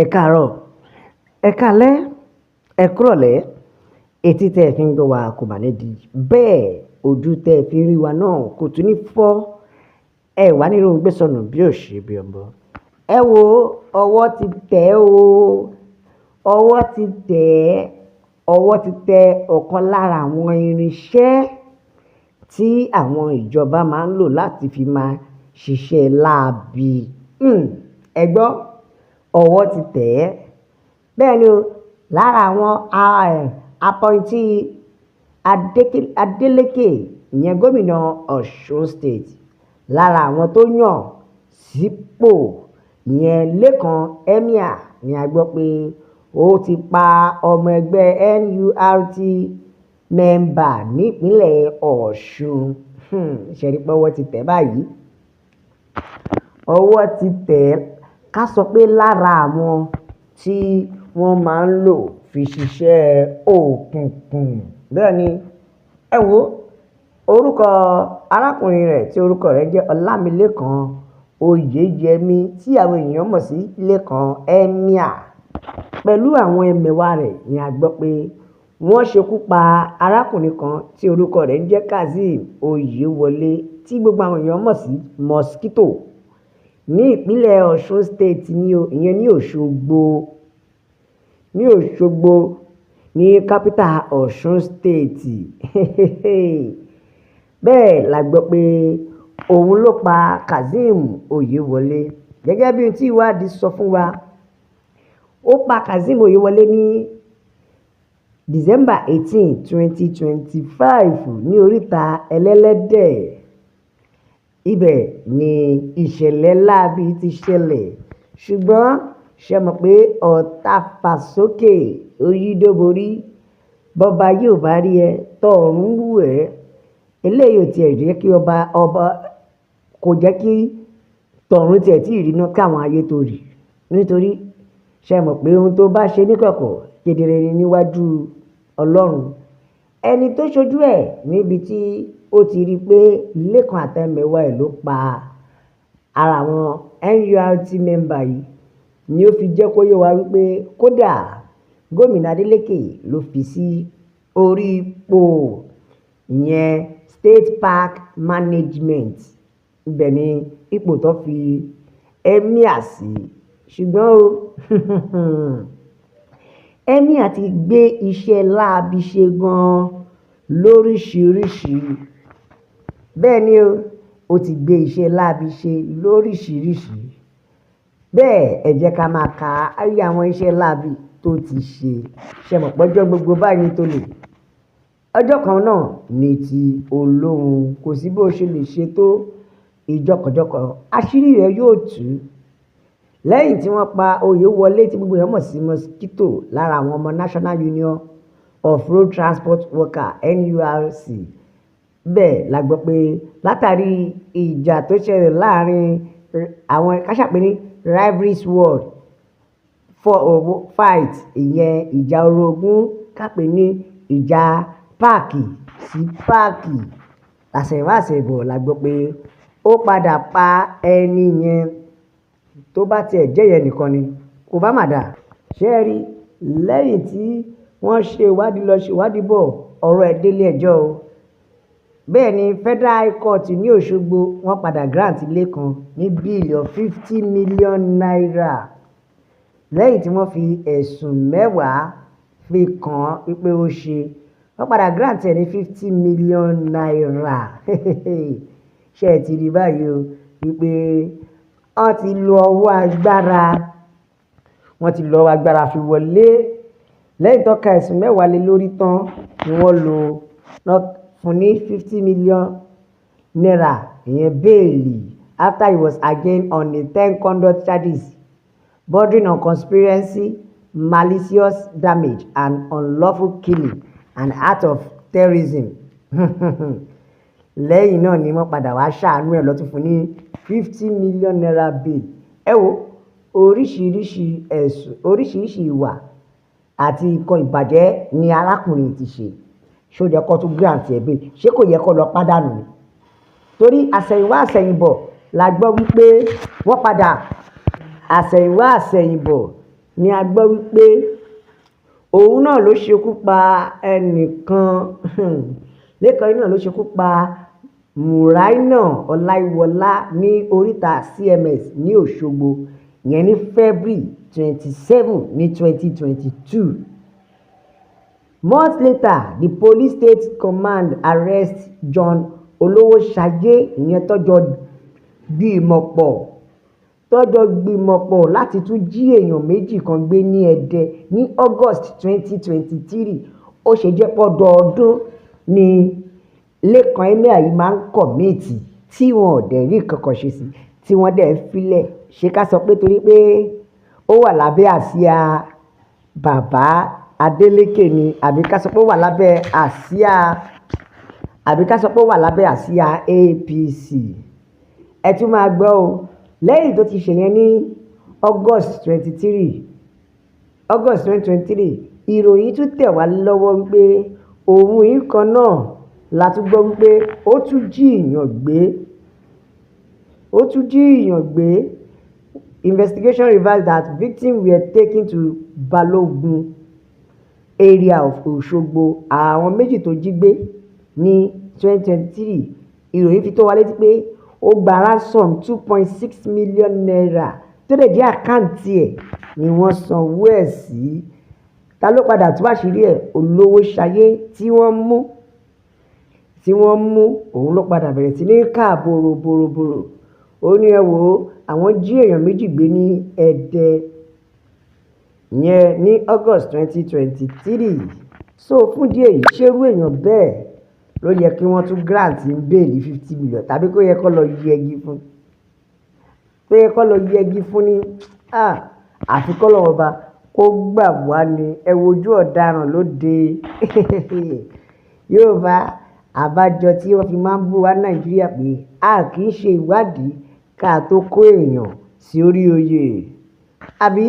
Ẹ káàárọ̀, ẹ káalẹ́, ẹ kúrọ̀lẹ́, etí tẹ́ ẹ fi ń gbọ́ wa kò mà ní di, bẹ́ẹ̀ ojú tẹ́ ẹ fi ń rí wa náà kò tún ní fọ́, ẹ wà nínú gbèsònù bí ò ṣe bí ọmọ. Ẹ wo ọwọ́ ti tẹ̀ o, ọwọ́ ti tẹ̀, ọwọ́ ti tẹ ọ̀kan lára àwọn irinṣẹ́ tí àwọn ìjọba máa ń lò láti fi máa ṣiṣẹ́ láabi. Ẹ gbọ́, ọwọ́ ti tẹ̀ ẹ́. Bẹ́ẹ̀ ni o, lára àwọn appointee Adeleke, ìyẹn gómìnà Ọ̀ṣun State, lára àwọn tó yàn sípò ìyẹn Lékan Emir ni a gbọ́ pé ó ti pa ọmọ ẹgbẹ́ NURT mẹ́mbà nípínlẹ̀ Ọ̀ṣun. Ṣe rí pé ọwọ́ ti tẹ̀ báyìí. Ọwọ́ ti tẹ̀ ká sọ pé lára àwọn tí wọ́n máa ń lò fi ṣiṣẹ́ òkùnkùn. Bẹ́ẹ̀ ni, ẹ wo orúkọ arákùnrin rẹ̀ tí orúkọ rẹ̀ jẹ́ Ọlámilékan Oyèyẹmí tí àwọn èèyàn mọ̀ sí Lékan Emir, pẹ̀lú àwọn ẹmẹ̀wà rẹ̀ ni a gbọ́ pé wọ́n ṣekú pa arákùnrin kan tí orúkọ rẹ̀ ń jẹ́ Kazeem Oyèwọlé tí gbogbo àwọn èèyàn mọ̀ sí Mosquito ní ìpínlẹ̀ Ọ̀ṣun State ìyẹn ní Òṣogbo, ní capital Ọ̀ṣun State. Bẹ́ẹ̀ la gbọ́ pé òun ló pa Kazeem Oyèwọlé. Gẹ́gẹ́ bí tí ìwádìí sọ fún wa, ó pa Kazeem Oyèwọlé ní December 18, 2025 ní oríta Ẹlẹ́lẹ́dẹ̀. Ibẹ̀ ni ìṣẹ̀lẹ̀ láabi ti ṣẹlẹ̀, ṣùgbọ́n ṣe mọ̀ pé ọ̀tá fà sókè oyídóborí, bọ́ba yóò bá rí ẹ tọ̀run wù ẹ́. Eléyìí ò tiẹ̀ jẹ́ kí ọba kò jẹ́ kí tọ̀run tiẹ̀ tí ì rí náà káwọn ayé tó rí, nítorí ṣe mọ̀ pé ohun tó bá ṣe níkọ̀kọ̀ kedere ni níwájú Ọlọ́run. Ẹni tó ṣojú ẹ̀ níbi tí ó ti rí pé Lékan àtẹ̀mẹ́wàá ẹ̀ ló pa ara àwọn NURT mẹ́mbà yìí ni ó fi jẹ́ kó yé wa wípé kódà gómìnà Adeleke ló fi sí orí ipò ìyẹn State Park Management. Ibẹ̀ ni ipò tó fi Emir sí, ṣùgbọ́n o Emir ti gbé iṣẹ́ láabi ṣe gan-an lóríṣiríṣi. Bẹ́ẹ̀ ni ó ti gbé iṣẹ́ láabi ṣe lóríṣiríṣi. Bẹ́ẹ̀ ẹ jẹ́ ká máa ka ayé àwọn iṣẹ́ láabi tó ti ṣe. Ṣe mọ̀ pé ọjọ́ gbogbo báyìí tó lè, ọjọ́ kan náà ní ti Olóhun. Kò sí bó ṣe lè ṣe tó ìjọkànjọkàn, àṣírí rẹ̀ yóò tú. Lẹ́yìn tí wọ́n pa Oyèwọlé tí gbogbo èèyàn mọ̀ sí Mosquito lára àwọn ọmọ National Union of Road Transport Workers NURC, bẹ́ẹ̀ la gbọ́ pé látàrí ìjà tó ṣẹlẹ̀ láàrin àwọn káṣàpẹ́ ní rivalries world fight, ìyẹn ìjà orogún, kápẹ́ ní ìjà páàkì sí páàkì, àṣẹ̀wàṣẹ̀bọ̀ la gbọ́ pé ó padà pa ẹni yẹn. Tó bá tiẹ̀ jẹ́ yẹn nìkan ni kò bá mà dà. Ṣé ẹ rí, lẹ́yìn tí wọ́n ṣe ìwádìí lọ ṣe ìwádìí bọ̀, ọ̀rọ̀ ẹ̀ délé ẹjọ́ o. Bẹ́ẹ̀ ni Federal High Court ní Òṣogbo wọ́n padà grant Lékan ní bíìlì of 50 million naira lẹ́yìn tí wọ́n fi ẹ̀sùn 10 fi kàn án wípé ó ṣe. Wọ́n padà grant ẹ̀ ní 50 million naira. Ṣé ẹ ti rí báyìí o wípé wọ́n ti lo ọwọ́ agbára fi wọlé. Lẹ́yìn tó ka ẹ̀sùn 10 lé lórí tán ni wọ́n fún ní 50 million naira ìyẹn bẹ́ẹ̀lì, after he was again on a 10 conduct charges bordering on conspiracy, malicious damage and unlawful killing and act of terrorism. Lẹ́yìn náà ni wọ́n padà wá ṣàánú ẹ̀ lọ́tún fún ní 50 million naira bail. Ẹ wo oríṣiríṣi ẹ̀sùn, oríṣiríṣi ìwà àti nǹkan ìbàjẹ́ ni arákùnrin ti ṣe. Ṣé ó yẹ kó tún grant ẹ̀ bail? Ṣé kò yẹ kó lọ pàdánù ni? Torí àsẹ̀yìnwá àsẹ̀yìnbọ̀ la gbọ́ wípé wọ́n padà àsẹ̀yìnwá àsẹ̀yìnbọ̀ ni a gbọ́ wípé òun náà ló ṣekú pa ẹnìkan lẹ́kan yìí náà ló ṣekú pa Muraina Ọláìwọlá ní oríta CMS ní Òṣogbo ìyẹn ní February 27 ní 2022. Months later, the police state command arrest John Olówóṣayé ìyẹn tọ́jọ́ gbìmọ̀ pọ̀ láti tún jí èèyàn méjì kan gbé ní Ẹdẹ ní August 2023. Ó ṣe jẹ́ pọ́dọọdún ni Lékan Emir yìí máa ń kọ̀míìtì tí wọn ò dẹ̀ rí kankan ṣe sí tí wọ́n dẹ̀ ń filẹ̀. Ṣé ká sọ pé torí pé ó wà lábẹ́ àsíá bàbá Adeleke ni àbí ká sọ pé ó wà lábẹ́ àsíá APC? Ẹ tún máa gbọ́ o, lẹ́yìn tó ti ṣèyẹn ní August 2023 ìròyìn tún tẹ̀ wá lọ́wọ́ wípé òun yìí kan náà la tún gbọ́ wípé ó tún jí èèyàn gbé. Investigation revealed that victims were taken to Balogun area of Òṣogbo. Àwọn méjì tó jí gbé ní 2023 ìròyìn fi tó wa létí pé ó gba ransom 2.6 million naira tó dẹ̀ jẹ́ àkáǹtì ẹ̀ ni wọ́n sanwó ẹ̀ sí. Ta ló padà tú àṣírí ẹ̀? Olówóṣayé tí wọ́n mú òun ló padà bẹ̀rẹ̀ sí ní ká bòròbòrò. Ó ní ẹ wò ó, àwọn jí èèyàn méjì gbé ní Ẹdẹ yẹn ní August 2023. So fún díẹ̀ yìí ṣerú èèyàn bẹ́ẹ̀ ló yẹ kí wọ́n tún grant ń bẹ́ẹ̀lì 50 million tàbí kó yẹ kó lọ yẹgi fún ní àfi kọ́ lọ́wọ́ bá kó gbà wá ní ẹ wojú ọ̀daràn lóde. Yorùbá àbájọ tí wọ́n fi máa ń bú wa Nàìjíríà pé a kì í ṣe ìwádìí ká tó kó èèyàn sí orí oyè, àbí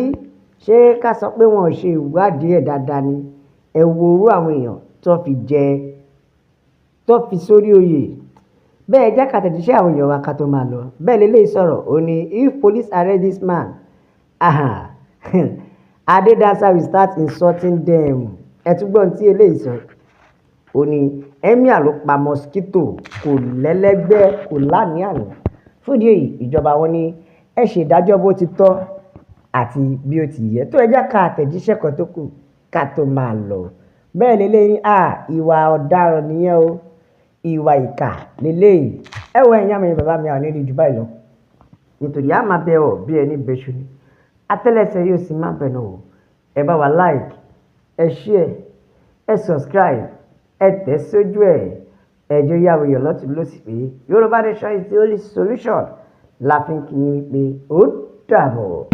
ṣé ká sọ pé wọn ò ṣe ìwádìí ẹ̀ dáadáa ni? Ẹ wo orú àwọn èèyàn tó fi sórí oyè. Bẹ́ẹ̀ jẹ́ ká tẹ̀jíṣẹ́ àwọn èèyàn wa ká tó máa lọ. Bẹ́ẹ̀ lélẹ́yìí sọ̀rọ̀ ó ní if police arrest this man Adedansa will start insulting them. Ẹ tún gbọ́n tí eléyìí sọ ó ní Emir ló pa mosquito kò lẹ́lẹ́gbẹ́ kò láníàní. Fún ìdí èyí ìjọba wọn ní ẹ ṣe ìdájọ́ bó ti tọ́ àti bí ó ti yẹ. Tó ẹ jẹ́ ká àtẹ̀jíṣẹ́ kan tó kù ká tó máa lọ. Bẹ́ẹ̀ lélẹ́yìí ìwà ọ̀daràn nìyẹn o, ìwà ìkà lélẹ́yìí. Ẹ wọ ẹ̀yìn àmì bàbá mi àwọn onídìí jù báyìí lọ nítorí a máa bẹ ọ bí ẹni bẹṣu ni àtẹ́lẹsẹ̀ yóò sì máa bẹ̀nà o. Ẹ bá wa like, ẹ share, ẹ subscribe, ẹ tẹ̀ sójú ẹjọ́ yàwó yọ̀ lọ́tún lọ́sì pé Yorùbá Nation is the only solution. La fi ń kí yín wípé ó dàbọ̀.